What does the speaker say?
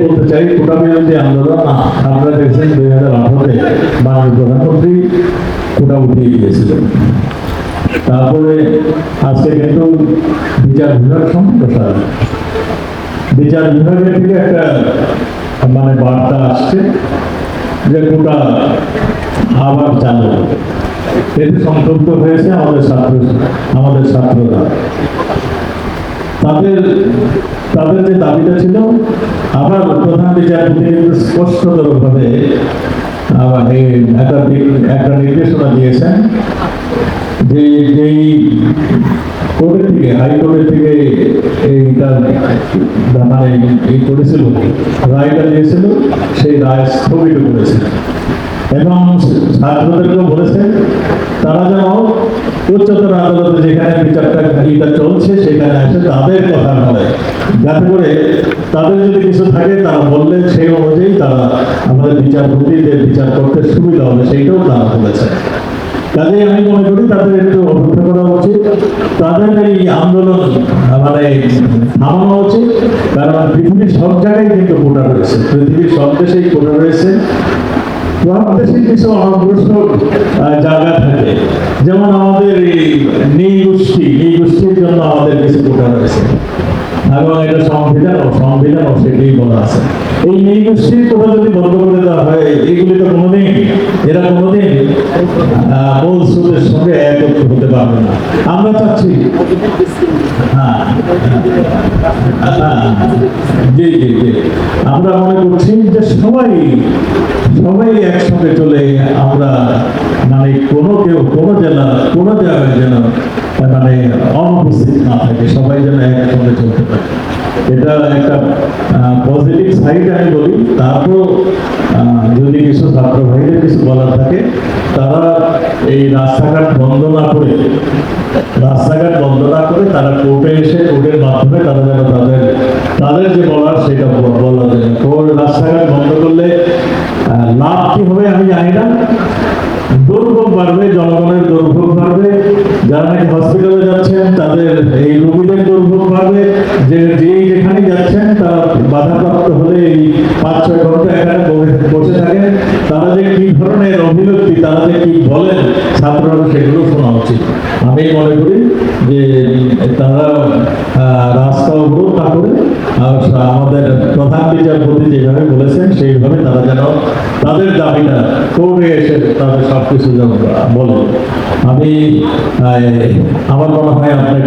বলতে চাই, কোটা বিরোধী আন্দোলন আপনারা দেখছেন 2018-তে মাননীয় প্রধানমন্ত্রী কোটা উঠিয়ে দিয়েছিলেন। তারপরে আজকে কিন্তু বিচার বিভাগ সম্প্রসারণ, বিচার বিভাগের থেকে একটা মানে বার্তা আসছে যে কোটা আবার চালু হবে। এতে সংক্ষুব্ধ হয়েছে আমাদের ছাত্ররা। তাদের যে দাবিটা ছিল, আবার প্রধান বিচারপতি কিন্তু স্পষ্টতরভাবে একটা নির্দেশনা দিয়েছেন যে যেই কোর্টের থেকে, হাইকোর্টের থেকে এইটা মানে এই করেছিল, রায়টা দিয়েছিল, সেই রায় স্থগিত করেছে এবং ছাত্রদেরকেও বলেছে তারা যেন উচ্চতর আদালতে যেখানে বিচারটা চলছে সেখানে এসে তাদের কথা বলে, যাতে করে তাদের যদি কিছু থাকে তারা বললে সেই অনুযায়ী তারা আমাদের বিচারপতিদের বিচার করতে সুবিধা হবে, সেইটাও তারা বলেছে। কাজে আমি মনে করি তাদের একটু অপেক্ষা করা উচিত, তাদের এই আন্দোলন মানে থামানো উচিত। কারণ পৃথিবীর সব জায়গায় কিন্তু কোটা রয়েছে, পৃথিবীর সব দেশেই কোটা রয়েছে। দেশের কিছু অনগ্রসর জায়গা থাকে, যেমন আমাদের এই নৃগোষ্ঠীর জন্য আমাদের কিছু কোটা রয়েছে এবং এটা সংবিধান সেটাই বলা আছে। এই নৃগোষ্ঠীর কোটা যদি বন্ধ করে দেওয়া হয়, এগুলি তো এরা কোনোদিন মূল স্রোতের সঙ্গে একত্র হতে পারবে না। আমরা চাচ্ছি জি জি জি আমরা মনে করছি যে সবাই একসঙ্গে চলে আমরা মানে কোনো জায়গায় যেন মানে অনুপস্থিত না থাকে, সবাই যেন একসঙ্গে চলতে পারে। এটা একটা পজিটিভ সাইড আমি বলি। তারপর যদি কিছু ছাত্র ভাইদের কিছু বলার থাকে, তারা এই রাস্তাঘাট বন্ধ না করে তারা কোর্টে এসে কোর্টের মাধ্যমে তারা যেন তাদের যে বলার সেটা বলা যায়। রাস্তাঘাট বন্ধ করলে লাভ কি হবে আমি জানি না, দুর্ভোগ বাড়বে, জনগণের দুর্ভোগ বাড়বে, যারা নাকি হসপিটালে যাচ্ছেন তাদের এই রোগীদের দুর্ভোগ বাড়বে, যেখানে যাচ্ছেন তারা বাধাপ্রাপ্ত হলে এই 5-6 ঘন্টা এখানে বসে থাকেন, তারা যে কি ধরনের অভিব্যক্তি, তারা যে কি বলেন ছাত্ররা সেগুলো শোনা উচিত। আমি মনে করি যে তারা রাস্তা অবরোধ না করে আমাদের প্রধান বিচারপতি যেভাবে বলেছেন সেইভাবে তারা যেন তাদের দাবিটা কোর্টে এসে তাদের সবকিছু যেন বলে। আমার মনে হয় আপনার